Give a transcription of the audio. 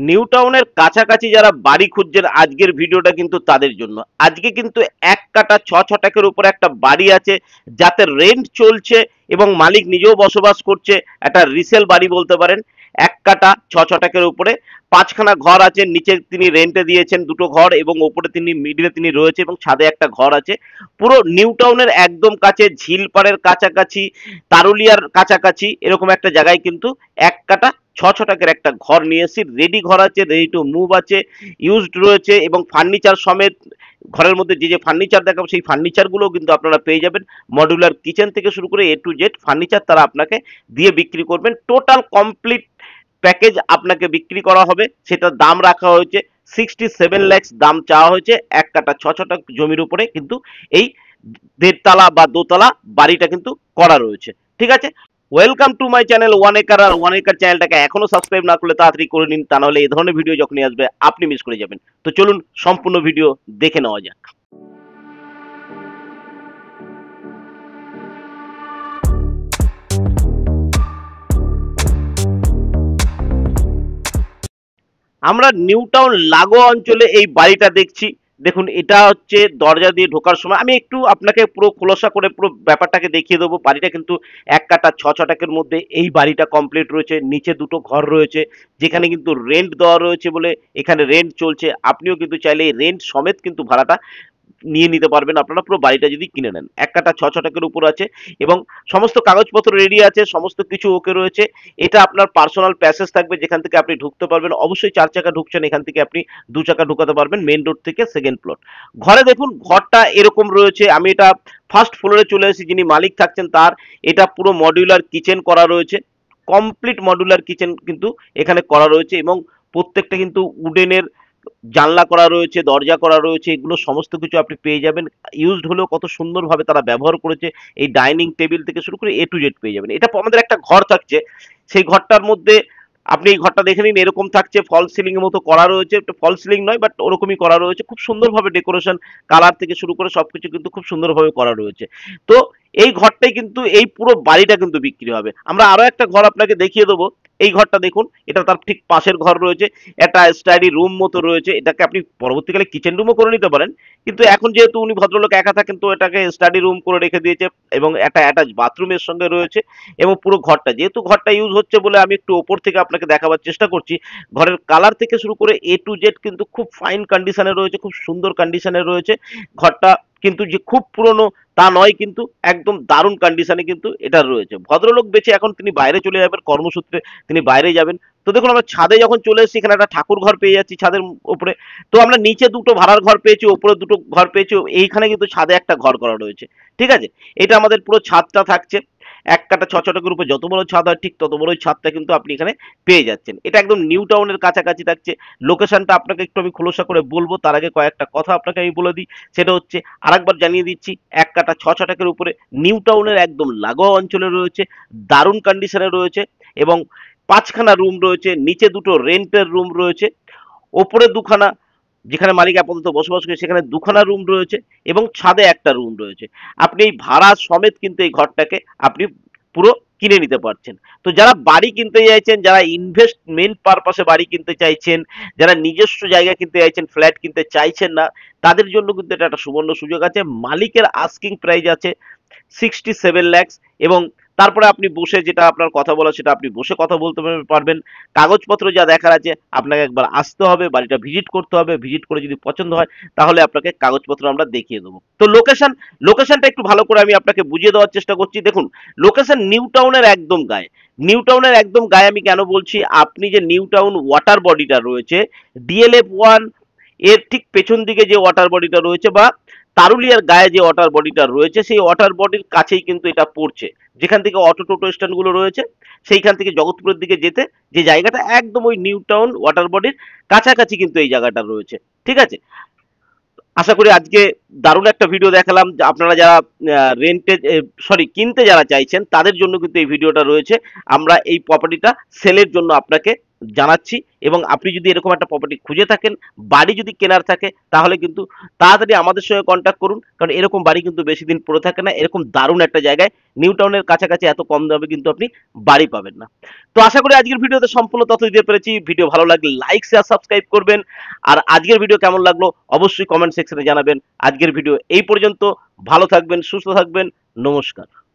New টাউনের কাছাকাছি যারা বাড়ি খুঁজছেন আজকের ভিডিওটা কিন্তু তাদের জন্য। আজকে কিন্তু 1 কাঠা 6 ছটাকের উপরে একটা বাড়ি আছে যাতে রেন্ট চলছে এবং মালিক নিজেও বসবাস করছে, একটা রিসেল বাড়ি বলতে পারেন। 1 কাঠা 6 ছটাকের উপরে 5খানা ঘর আছে, নিচে তিনি রেন্টে দিয়েছেন 2টো ঘর এবং ওপরে তিনি মিডিলে তিনি রয়েছে এবং ছাদে একটা ঘর আছে। পুরো নিউ টাউনের একদম কাছে, ঝিলপাড়ের কাছাকাছি, তারুলিয়ার কাছাকাছি এরকম একটা জায়গায় কিন্তু 1 কাঠা 6 ছটাকের একটা ঘর নিয়ে এসেছি। রেডি ঘর আছে, রেডি টু মুভ আছে, ইউজড রয়েছে এবং ফার্নিচার সমেত। ঘরের মধ্যে যে যে ফার্নিচার দেখাবো সেই ফার্নিচারগুলো কিন্তু আপনারা পেয়ে যাবেন। মডুলার কিচেন থেকে শুরু করে A to Z ফার্নিচার তারা আপনাকে দিয়ে বিক্রি করবেন। টোটাল কমপ্লিট প্যাকেজ আপনাকে বিক্রি করা হবে, সেটার দাম রাখা হয়েছে 67 lakhs দাম চাওয়া হয়েছে 1 কাঠা 6 ছটাক জমির উপরে কিন্তু এই 1.5 তলা বা 2 তলা বাড়িটা কিন্তু করা রয়েছে। ঠিক আছে, welcome to my channel one acre. আর ওয়ান একর চ্যানেলটাকে এখনো সাবস্ক্রাইব না করলে তাড়াতাড়ি করে নিন, তা নাহলে এই ধরনের ভিডিও যখনই আসবে আপনি মিস করে যাবেন। তো চলুন সম্পূর্ণ ভিডিও দেখে নেওয়া যাক। আমরা নিউ টাউন লাগোয়া অঞ্চলে এই বাড়িটা দেখছি। দেখুন, এটা হচ্ছে দরজা দিয়ে ঢোকার সময়। আমি একটু আপনাকে পুরো খোলসা করে পুরো ব্যাপারটাকে দেখিয়ে দেবো। বাড়িটা কিন্তু 1 কাঠা 6 ছটাকের মধ্যে এই বাড়িটা কমপ্লিট রয়েছে। নিচে 2টো ঘর রয়েছে যেখানে কিন্তু রেন্ট দেওয়া রয়েছে বলে এখানে রেন্ট চলছে। আপনিও কিন্তু চাইলে এই রেন্ট সমেত কিন্তু ভাড়াটা নিয়ে নিতে পারবেন আপনারা, পুরো বাড়িটা যদি কিনে নেন। 1 কাঠা 6 ছটাকের উপর আছে এবং সমস্ত কাগজপত্র রেডি আছে, সমস্ত কিছু ওকে রয়েছে। এটা আপনার পার্সোনাল প্যাসেজ থাকবে যেখান থেকে আপনি ঢুকতে পারবেন। অবশ্যই 4 চাকা ঢুকছেন, এখান থেকে আপনি 2 চাকা ঢুকাতে পারবেন মেন রোড থেকে, সেকেন্ড ফ্লোর। ঘরে দেখুন, ঘরটা এরকম রয়েছে। আমি এটা ফার্স্ট ফ্লোরে চলে এসেছি, যিনি মালিক থাকছেন তার। এটা পুরো মডিউলার কিচেন করা রয়েছে, কমপ্লিট মডিউলার কিচেন কিন্তু এখানে করা রয়েছে এবং প্রত্যেকটা কিন্তু উডেনের জানলা করা রয়েছে, দরজা করা রয়েছে, এগুলো সমস্ত কিছু আপনি পেয়ে যাবেন। ইউজড হলেও কত সুন্দরভাবে তারা ব্যবহার করেছে। এই ডাইনিং টেবিল থেকে শুরু করে A to Z পেয়ে যাবেন। এটা আমাদের একটা ঘর থাকছে, সেই ঘরটার মধ্যে আপনি এই ঘরটা দেখে নিন, এরকম থাকছে। ফল সিলিং এর মতো করা রয়েছে, ফল সিলিং নয় বাট ওরকমই করা রয়েছে। খুব সুন্দরভাবে ডেকোরেশন, কালার থেকে শুরু করে সবকিছু কিন্তু খুব সুন্দরভাবে করা রয়েছে। তো এই ঘরটাই কিন্তু, এই পুরো বাড়িটা কিন্তু বিক্রি হবে। আমরা আরো একটা ঘর আপনাকে দেখিয়ে দেবো। এই ঘরটা দেখুন, এটা তার ঠিক পাশের ঘর রয়েছে, একটা স্টাডি রুম মতো রয়েছে। এটাকে আপনি পরবর্তীকালে কিচেন রুমও করে নিতে পারেন, কিন্তু এখন যেহেতু উনি ভদ্রলোক একা থাকেন তো এটাকে স্টাডি রুম করে রেখে দিয়েছে এবং একটা অ্যাটাচ বাথরুমের সঙ্গে রয়েছে। এবং পুরো ঘরটা, যেহেতু ঘরটা ইউজ হচ্ছে বলে আমি একটু ওপর থেকে আপনাকে দেখাবার চেষ্টা করছি। ঘরের কালার থেকে শুরু করে A to Z কিন্তু খুব ফাইন কন্ডিশনে রয়েছে, খুব সুন্দর কন্ডিশনে রয়েছে। ঘরটা কিন্তু যে খুব পুরনো তা নয়, কিন্তু একদম দারুণ কন্ডিশনে কিন্তু এটা রয়েছে। ভদ্রলোক বেঁচে এখন তিনি বাইরে চলে যাবেন কর্মসূত্রে, তিনি বাইরে যাবেন। তো দেখুন, আমরা ছাদে যখন চলে এসেছি, এখানে একটা ঠাকুর ঘর পেয়ে যাচ্ছি ছাদের উপরে। তো আমরা নিচে 2টো ভাড়ার ঘর পেয়েছি, উপরে 2টো ঘর পেয়েছি, এইখানে কিন্তু ছাদে একটা ঘর করা রয়েছে। ঠিক আছে, এটা আমাদের পুরো ছাদটা থাকছে। 1 কাঠা 6 ছটাকের উপরে যত বড় ছাদ হয় ঠিক তত বড় ছাদটা কিন্তু আপনি এখানে পেয়ে যাচ্ছেন। এটা একদম নিউ টাউনের কাছাকাছি থাকছে। লোকেশনটা আপনাকে একটু আমি খোলসা করে বলবো, তার আগে কয়েকটা কথা আপনাকে আমি বলে দিই। সেটা হচ্ছে, আরেকবার জানিয়ে দিচ্ছি, 1 কাঠা 6 ছটাকের উপরে নিউ টাউনের একদম লাগোয়া অঞ্চলে রয়েছে, দারুণ কন্ডিশনে রয়েছে এবং 5খানা রুম রয়েছে, নিচে 2টো রেন্টের রুম রয়েছে, ওপরে 2খানা যেখানে মালিক আপাতত বসবাস করে সেখানে 2খানা রুম রয়েছে এবং ছাদে একটা রুম রয়েছে। আপনি এই ভাড়া সমেত কিন্তু এই ঘরটাকে আপনি পুরো কিনে নিতে পারছেন। তো যারা বাড়ি কিনতে চাইছেন, যারা ইনভেস্টমেন্ট পারপাসে বাড়ি কিনতে চাইছেন, যারা নিজস্ব জায়গা কিনতে চাইছেন, ফ্ল্যাট কিনতে চাইছেন না, তাদের জন্য কিন্তু এটা একটা সুবর্ণ সুযোগ আছে। মালিকের আস্কিং প্রাইস আছে 67 lakhs এবং তারপরে আপনি বসে, যেটা আপনার কথা বলা সেটা আপনি বসে কথা বলতে পারবেন। কাগজপত্র যা দেখার আছে আপনাকে একবার আসতে হবে, বাড়িটা ভিজিট করতে হবে। ভিজিট করে যদি পছন্দ হয় তাহলে আপনাকে কাগজপত্র আমরা দেখিয়ে দেবো। তো লোকেশনটা একটু ভালো করে আমি আপনাকে বুঝিয়ে দেওয়ার চেষ্টা করছি। দেখুন, লোকেশন নিউ টাউনের একদম গায়ে। নিউ টাউনের একদম গায়ে আমি কেন বলছি, আপনি যে নিউ টাউন ওয়াটার বডিটা রয়েছে, DLF1 এর ঠিক পেছন দিকে যে ওয়াটার বডিটা রয়েছে বা তারুলিয়ার গায়ে যে ওয়াটার বডিটা রয়েছে, সেই ওয়াটার বডির কাছেই কিন্তু এটা পড়ছে। যেখান থেকে অটো টোটো স্ট্যান্ডগুলো রয়েছে, সেইখান থেকে জগৎপুরের দিকে যেতে যে জায়গাটা, একদম ওই নিউ টাউন ওয়াটার বডির কাছাকাছি কিন্তু এই জায়গাটা রয়েছে। ঠিক আছে, আশা করি আজকে দারুণ একটা ভিডিও দেখালাম। আপনারা যারা রেন্টে, কিনতে যারা চাইছেন তাদের জন্য কিন্তু এই ভিডিওটা রয়েছে। আমরা এই প্রপার্টিটা সেলের জন্য আপনাকে জানাচ্ছি। এবং আপনি যদি এরকম একটা প্রপার্টি খুঁজে থাকেন, বাড়ি যদি কেনার থাকে, তাহলে কিন্তু তাড়াতাড়ি আমাদের সঙ্গে কন্ট্যাক্ট করুন। কারণ এরকম বাড়ি কিন্তু বেশি দিন পড়ে থাকে না। এরকম দারুণ একটা জায়গায় নিউ টাউনের কাছাকাছি এত কম দামে কিন্তু আপনি বাড়ি পাবেন না। তো আশা করি আজকের ভিডিওতে সম্পূর্ণ তথ্য দিতে পেরেছি। ভিডিও ভালো লাগলে লাইক, শেয়ার, সাবস্ক্রাইব করবেন। আর আজকের ভিডিও কেমন লাগলো অবশ্যই কমেন্ট সেকশনে জানাবেন। আজকের ভিডিও এই পর্যন্ত। ভালো থাকবেন, সুস্থ থাকবেন। নমস্কার।